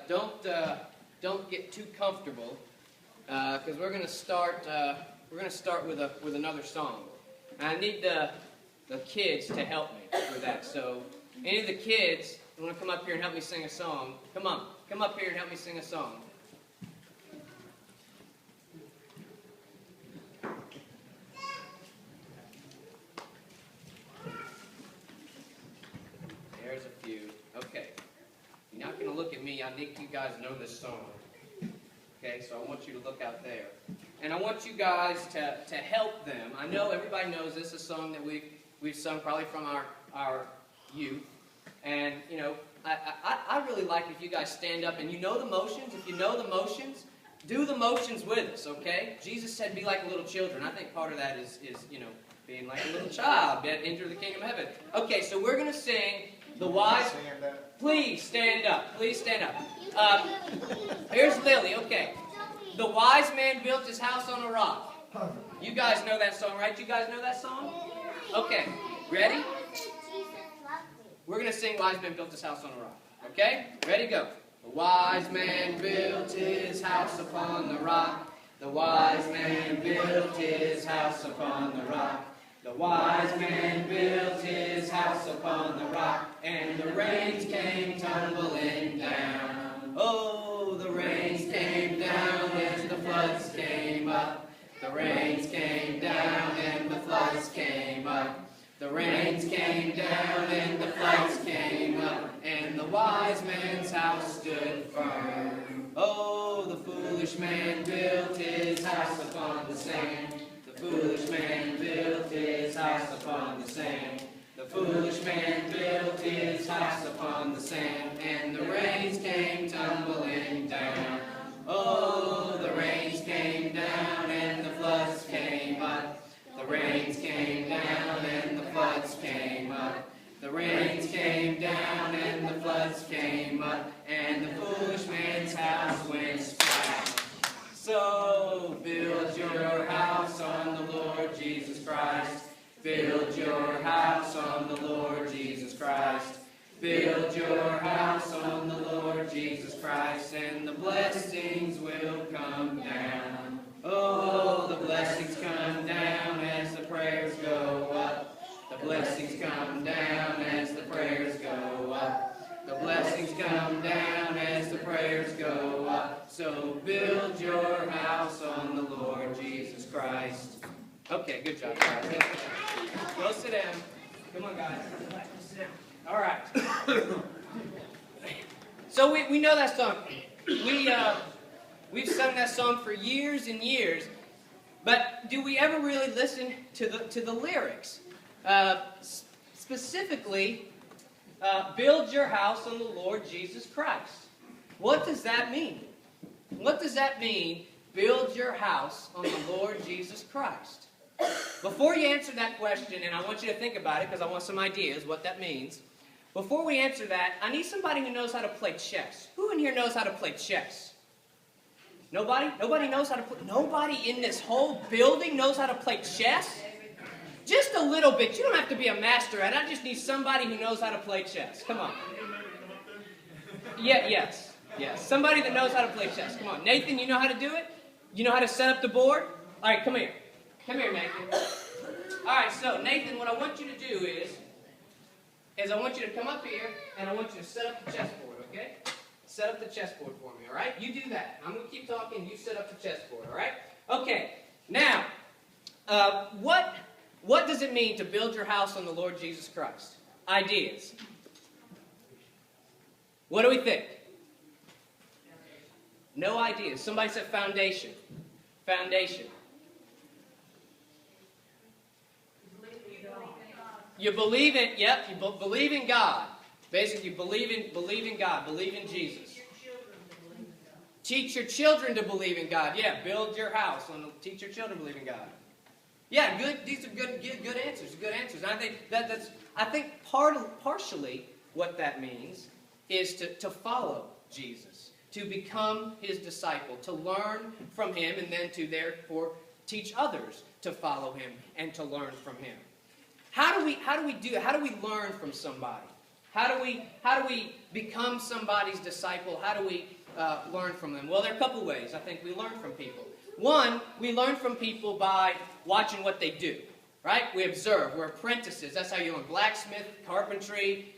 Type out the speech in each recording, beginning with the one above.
don't get too comfortable because we're going to start with another song. And I need the kids to help me with that. So any of the kids who want to come up here and help me sing a song, come on, come up here and help me sing a song. There's a few. Okay. You're not going to look at me. I think you guys know this song. Okay, so I want you to look out there. And I want you guys to help them. I know everybody knows this is a song that we've sung probably from our youth. And, you know, I really like if you guys stand up and you know the motions. If you know the motions, do the motions with us, okay? Jesus said be like little children. I think part of that is you know, being like a little child, enter the kingdom of heaven. Okay, so we're going to sing the wise... Please stand up. Please stand up. Here's Lily. Okay. The wise man built his house on a rock. You guys know that song, right? You guys know that song? Okay. Ready? We're going to sing Wise Man Built His House on a Rock. Okay? Ready? Go. The wise man built his house upon the rock. The wise man built his house upon the rock. The wise man built his house upon the rock, and the rains came tumbling down. Oh, the rains came down as the floods came up. The rains came down and the floods came up. The rains came down and the floods came up, and the wise man's house stood firm. Oh, the foolish man built his house upon the sand. The foolish man built his house upon the sand. The foolish man built his house upon the sand, and the rains came tumbling down. Oh, the rains came down and the floods came up. The rains came down and the floods came up. The rains came down and the floods came up, and the foolish man's house went splash. So build your house on the Lord Jesus Christ. Build your house on the Lord Jesus Christ. Build your house on the Lord Jesus Christ, and the blessings will come down. Oh, the blessings come down as the prayers go up. The blessings come down as the prayers go up. The blessings come down as the prayers go up. So build your house on the Lord Jesus Christ. Okay, good job, guys. Go sit down. Come on, guys. Sit down. All right. So we know that song. We've sung that song for years and years. But do we ever really listen to the lyrics? Specifically, build your house on the Lord Jesus Christ. What does that mean? What does that mean, build your house on the Lord Jesus Christ? Before you answer that question, and I want you to think about it because I want some ideas what that means. Before we answer that, I need somebody who knows how to play chess. Who in here knows how to play chess? Nobody? Nobody knows how to play? Nobody in this whole building knows how to play chess? Just a little bit. You don't have to be a master at it. I just need somebody who knows how to play chess. Come on. Yeah, yes. Yes. Somebody that knows how to play chess. Come on. Nathan, you know how to do it? You know how to set up the board? All right, come here. Come here, Nathan. All right, so Nathan, what I want you to do is I want you to come up here and I want you to set up the chessboard, okay? Set up the chessboard for me, all right? You do that. I'm going to keep talking. You set up the chessboard, all right? Okay. Now, what does it mean to build your house on the Lord Jesus Christ? Ideas. What do we think? No ideas. Somebody said foundation. Foundation. You believe in, yep, you believe in God. Basically, you believe in God, believe in Jesus. Teach your children to believe in God. Yeah, build your house on teach your children to believe in God. Yeah, good. These are good answers. Good answers. And I think partially what that means is to follow Jesus, to become his disciple, to learn from him, and then to therefore teach others to follow him and to learn from him. How do we learn from somebody? How do we become somebody's disciple? How do we learn from them? Well, there are a couple ways I think we learn from people. One, we learn from people by watching what they do, right? We observe. We're apprentices. That's how you learn. Blacksmith, carpentry,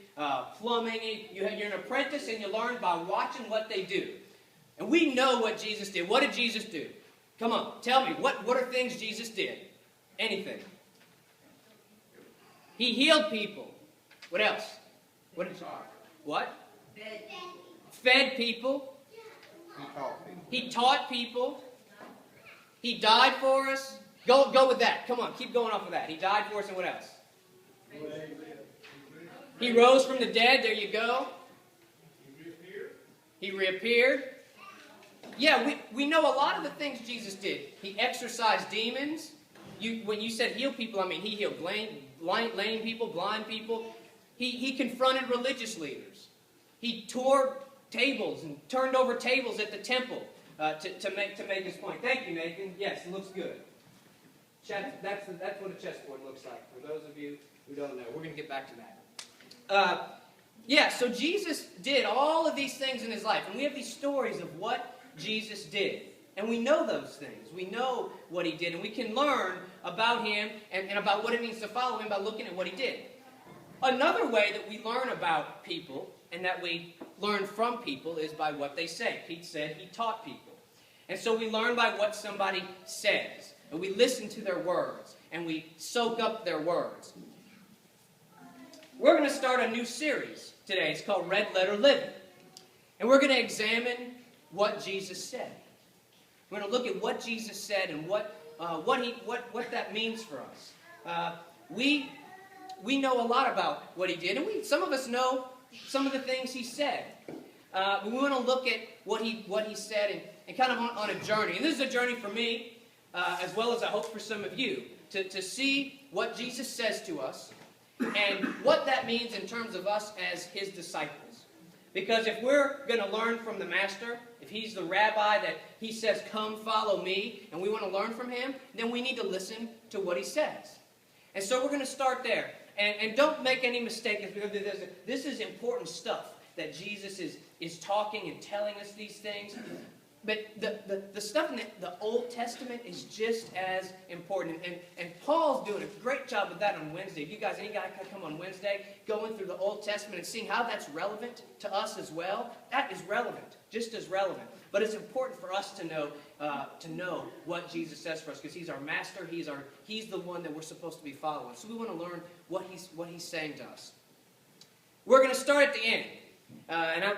plumbing. You're an apprentice and you learn by watching what they do. And we know what Jesus did. What did Jesus do? Come on, tell me. What are things Jesus did? Anything. He healed people. What else? What? Fed people. He taught people. He died for us. Go with that. Come on, keep going off of that. He died for us, and what else? He rose from the dead. There you go. He reappeared. Yeah, we know a lot of the things Jesus did. He exorcised demons. When you said heal people, I mean he healed lame people, blind people. He confronted religious leaders. He tore tables and turned over tables at the temple to make his point. Thank you, Nathan. Yes, it looks good. That's what a chessboard looks like. For those of you who don't know, we're going to get back to that. Yeah, so Jesus did all of these things in his life, and we have these stories of what Jesus did. And we know those things. We know what he did, and we can learn about him and about what it means to follow him by looking at what he did. Another way that we learn about people and that we learn from people is by what they say. Pete said he taught people. And so we learn by what somebody says. And we listen to their words, and we soak up their words. We're going to start a new series today. It's called Red Letter Living. And we're going to examine what Jesus said. We're going to look at what Jesus said and what that means for us. We know a lot about what he did, and some of us know some of the things he said. But we want to look at what he said and kind of on a journey. And this is a journey for me, as well as I hope for some of you, to see what Jesus says to us and what that means in terms of us as his disciples. Because if we're going to learn from the Master, if he's the rabbi that he says, come follow me, and we want to learn from him, then we need to listen to what he says. And so we're going to start there. And don't make any mistakes, because this is important stuff that Jesus is talking and telling us these things. But the stuff in the Old Testament is just as important. And Paul's doing a great job of that on Wednesday. If you guys, any guy can come on Wednesday, going through the Old Testament and seeing how that's relevant to us as well, that is relevant, just as relevant. But it's important for us to know what Jesus says for us, because he's our master. He's the one that we're supposed to be following. So we want to learn what he's saying to us. We're going to start at the end.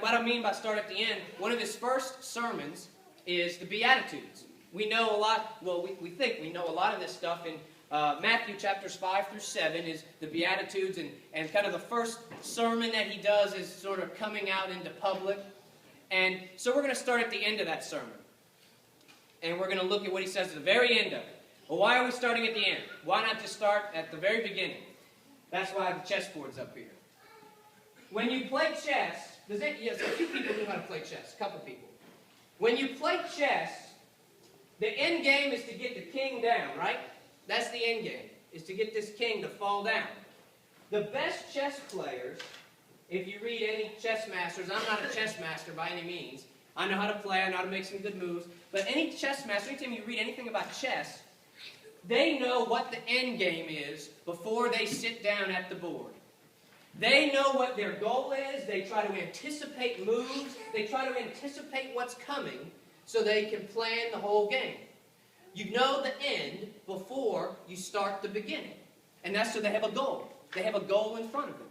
What I mean by start at the end, one of his first sermons is the Beatitudes. We know a lot, well, we think we know a lot of this stuff in Matthew chapters 5 through 7 is the Beatitudes, and kind of the first sermon that he does is sort of coming out into public. And so we're going to start at the end of that sermon. And we're going to look at what he says at the very end of it. Well, why are we starting at the end? Why not just start at the very beginning? That's why the chessboard's up here. When you play chess, yes, a few people know how to play chess, a couple people. When you play chess, the end game is to get the king down, right? That's the end game, is to get this king to fall down. The best chess players, if you read any chess masters, I'm not a chess master by any means. I know how to play, I know how to make some good moves. But any chess master, anytime you read anything about chess, they know what the end game is before they sit down at the board. They know what their goal is. They try to anticipate moves. They try to anticipate what's coming so they can plan the whole game. You know the end before you start the beginning. And that's so they have a goal. They have a goal in front of them.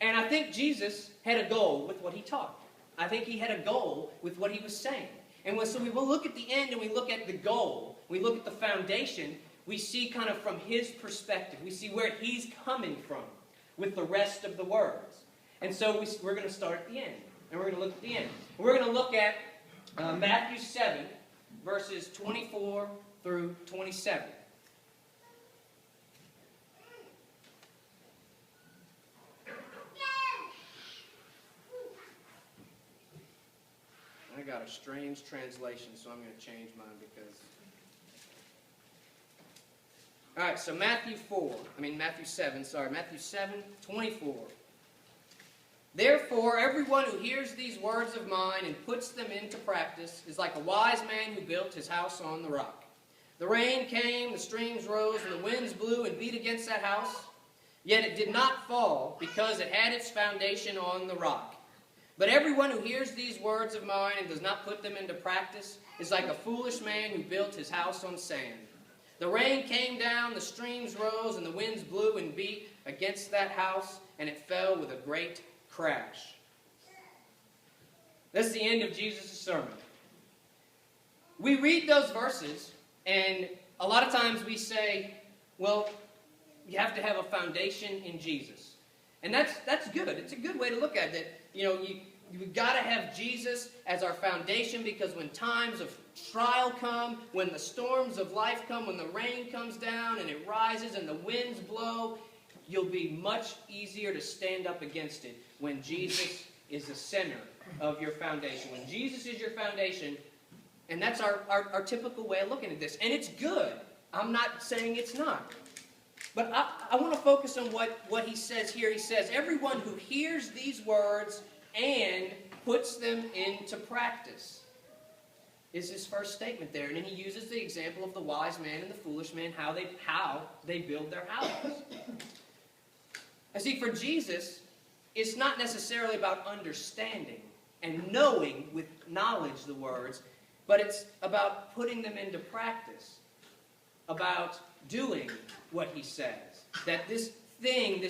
And I think Jesus had a goal with what he taught. I think he had a goal with what he was saying. And so we will look at the end and we look at the goal. We look at the foundation. We see kind of from his perspective. We see where he's coming from with the rest of the words. And so we're going to start at the end. And we're going to look at the end. We're going to look at Matthew 7, verses 24 through 27. I got a strange translation, so I'm going to change mine because... All right, so Matthew 7, 24. Therefore, everyone who hears these words of mine and puts them into practice is like a wise man who built his house on the rock. The rain came, the streams rose, and the winds blew and beat against that house. Yet it did not fall, because it had its foundation on the rock. But everyone who hears these words of mine and does not put them into practice is like a foolish man who built his house on sand. The rain came down, the streams rose, and the winds blew and beat against that house, and it fell with a great crash. That's the end of Jesus' sermon. We read those verses, and a lot of times we say, well, you have to have a foundation in Jesus. And that's good. It's a good way to look at it. You've got to have Jesus as our foundation, because when times of trial come, when the storms of life come, when the rain comes down and it rises and the winds blow, you'll be much easier to stand up against it when Jesus is the center of your foundation. When Jesus is your foundation, and that's our typical way of looking at this. And it's good. I'm not saying it's not. But I want to focus on what he says here. He says, everyone who hears these words and puts them into practice is his first statement there. And then he uses the example of the wise man and the foolish man, how they build their houses. I see, for Jesus, it's not necessarily about understanding and knowing with knowledge the words, but it's about putting them into practice, about doing what he says. That this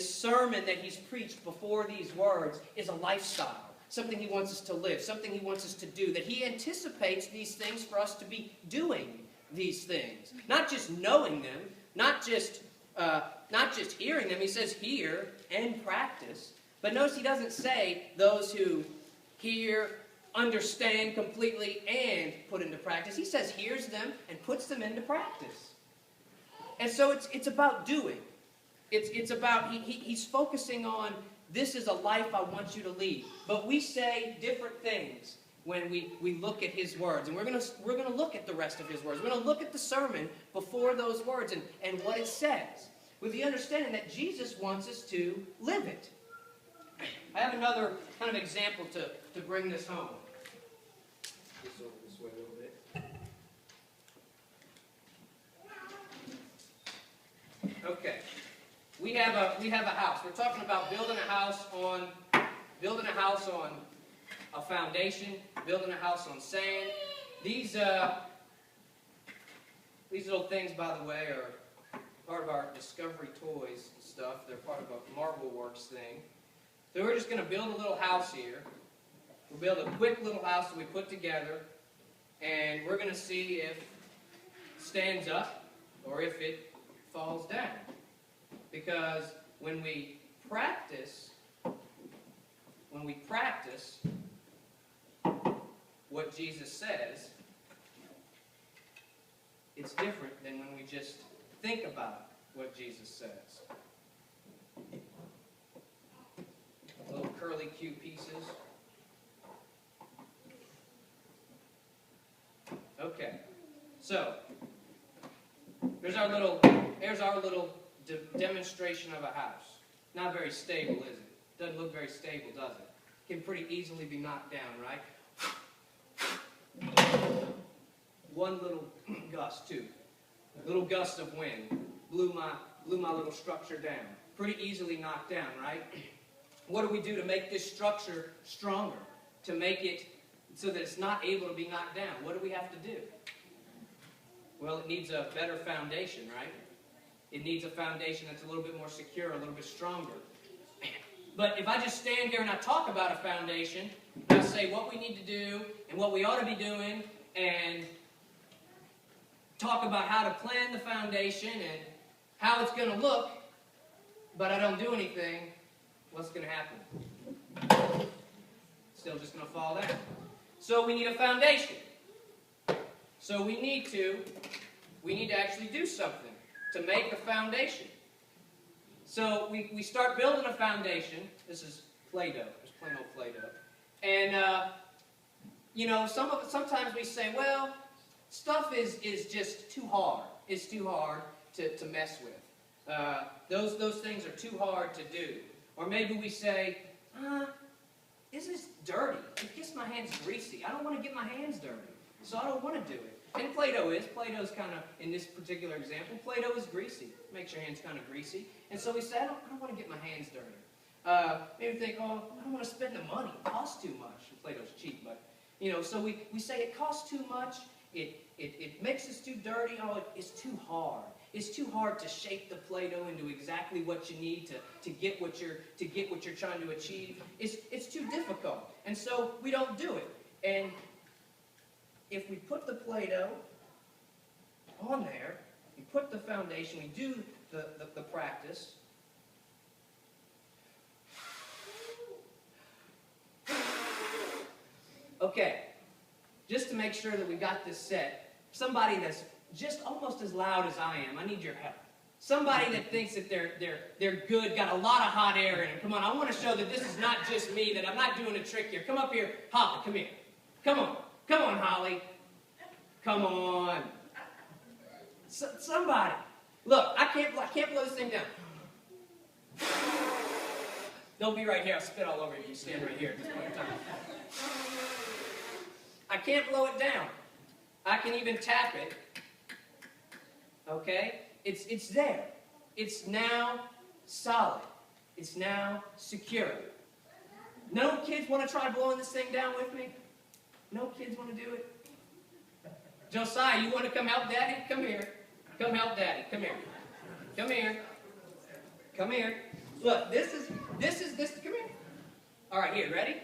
sermon that he's preached before these words is a lifestyle, something he wants us to live, something he wants us to do, that he anticipates these things for us to be doing these things. Not just knowing them, not just hearing them. He says hear and practice. But notice he doesn't say those who hear, understand completely, and put into practice. He says hears them and puts them into practice. And so it's about doing. It's about, he's focusing on, this is a life I want you to lead. But we say different things when we look at his words. And we're going to look at the rest of his words. We're going to look at the sermon before those words and what it says, with the understanding that Jesus wants us to live it. I have another kind of example to bring this home. Just over this way a little bit. Okay. We have a house. We're talking about building a house on a foundation, building a house on sand. These little things, by the way, are part of our Discovery Toys stuff. They're part of a Marble Works thing. So we're just going to build a little house here. We'll build a quick little house that we put together, and we're going to see if it stands up or if it falls down. Because when we practice what Jesus says, it's different than when we just think about what Jesus says. Little curly Q pieces. Okay, so here's our little demonstration of a house. Not very stable, is it? Doesn't look very stable, does it? Can pretty easily be knocked down, right? One little gust, too. A little gust of wind blew my little structure down. Pretty easily knocked down, right? What do we do to make this structure stronger? To make it so that it's not able to be knocked down? What do we have to do? Well, it needs a better foundation, right? It needs a foundation that's a little bit more secure, a little bit stronger. But if I just stand here and I talk about a foundation, and I say what we need to do and what we ought to be doing, and talk about how to plan the foundation and how it's going to look, but I don't do anything, what's going to happen? Still just going to fall down. So we need a foundation. So we need to actually do something to make a foundation. So we start building a foundation. This is Play-Doh. It's plain old Play-Doh. And, sometimes we say, well, stuff is just too hard. It's too hard to mess with. Those things are too hard to do. Or maybe we say, this is dirty. It gets my hands greasy. I don't want to get my hands dirty, so I don't want to do it. And Play-Doh is. Play-Doh's kind of, in this particular example, Play-Doh is greasy. Makes your hands kind of greasy. And so we say, I don't want to get my hands dirty. Maybe think, oh, I don't want to spend the money. It costs too much. Play-Doh's cheap, but, so we say it costs too much. It makes us too dirty. Oh, it's too hard. It's too hard to shape the Play-Doh into exactly what you need to get what you're trying to achieve. It's too difficult. And so we don't do it. And if we put the Play-Doh on there, we put the foundation, we do the practice. Okay, just to make sure that we got this set, somebody that's just almost as loud as I am, I need your help. Somebody that thinks that they're good, got a lot of hot air in them. Come on, I want to show that this is not just me, that I'm not doing a trick here. Come up here, Holly, come here. Come on, Holly. Come on. Somebody. Look, I can't blow this thing down. Don't be right here, I'll spit all over you. You stand right here at this point in time. I can't blow it down. I can even tap it. Okay? It's there. It's now solid. It's now secure. No kids want to try blowing this thing down with me? No kids want to do it? Josiah, you want to come help Daddy? Come here. Come help Daddy. Come here. Come here. Come here. Look, this is, come here. All right, here, ready?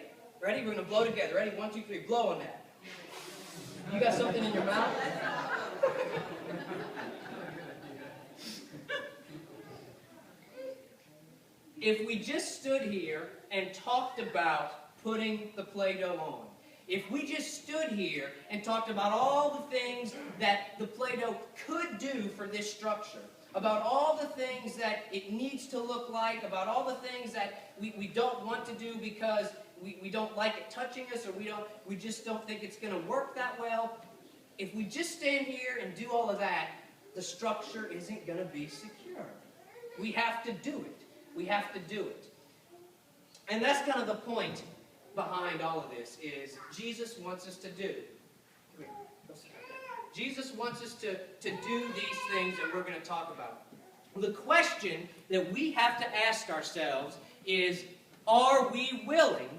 Ready? We're going to blow together. Ready? 1, 2, 3. Blow on that. You got something in your mouth? If we just stood here and talked about putting the Play-Doh on, if we just stood here and talked about all the things that the Play-Doh could do for this structure, about all the things that it needs to look like, about all the things that we don't want to do because we don't like it touching us, or we just don't think it's going to work that well. If we just stand here and do all of that, the structure isn't going to be secure. We have to do it. We have to do it. And that's kind of the point behind all of this, is Jesus wants us to do. Jesus wants us to do these things that we're going to talk about. The question that we have to ask ourselves is, are we willing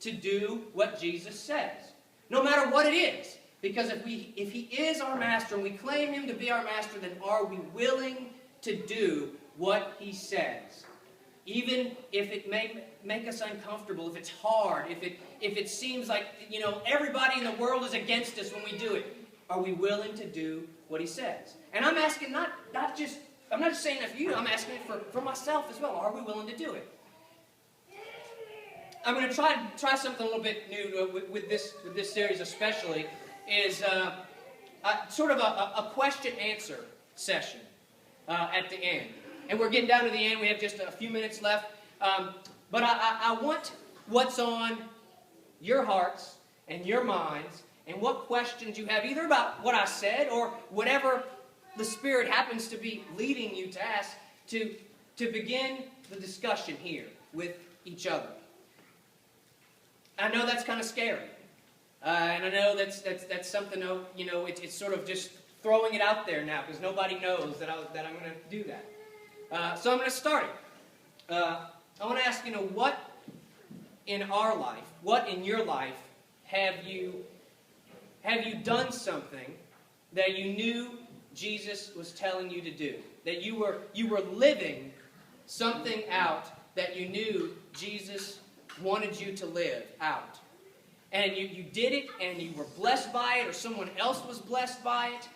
to do what Jesus says? No matter what it is. Because if he is our master and we claim him to be our master, then are we willing to do what he says? Even if it may make us uncomfortable, if it's hard, if it seems like, everybody in the world is against us when we do it, are we willing to do what he says? And I'm asking I'm not just saying that for you, I'm asking it for myself as well. Are we willing to do it? I'm going to try something a little bit new with this series especially, is sort of a question-answer session at the end. And we're getting down to the end. We have just a few minutes left. But I want what's on your hearts and your minds, and what questions you have, either about what I said or whatever the Spirit happens to be leading you to ask, to begin the discussion here with each other. I know that's kind of scary. And I know that's something, it's sort of just throwing it out there now, because nobody knows that I'm going to do that. So I'm going to start it. I want to ask, what in our life, what in your life have you done something that you knew Jesus was telling you to do? That you were living something out that you knew Jesus wanted you to live out. And you did it, and you were blessed by it, or someone else was blessed by it,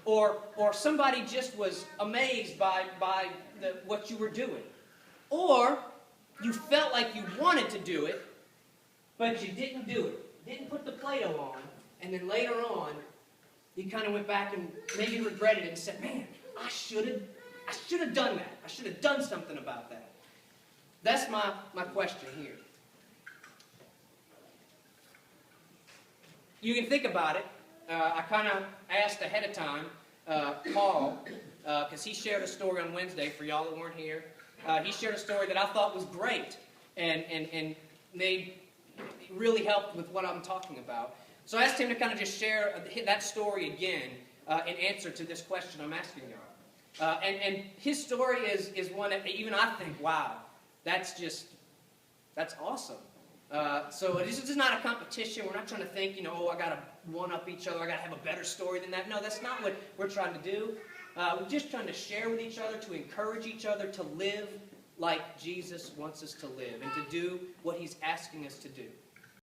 or somebody just was amazed by what you were doing. Or you felt like you wanted to do it, but you didn't do it. Didn't put the Play-Doh on, and then later on, you kind of went back and maybe regretted it and said, man, I should have done that. I should have done something about that. That's my question here. You can think about it. I kind of asked ahead of time Paul, because he shared a story on Wednesday for y'all that weren't here. He shared a story that I thought was great and made really helped with what I'm talking about. So I asked him to kind of just share that story again in answer to this question I'm asking y'all. And his story is one that even I think, wow, that's awesome. So this is not a competition. We're not trying to think, oh, I got to one-up each other. I got to have a better story than that. No, that's not what we're trying to do. We're just trying to share with each other, to encourage each other to live like Jesus wants us to live and to do what he's asking us to do.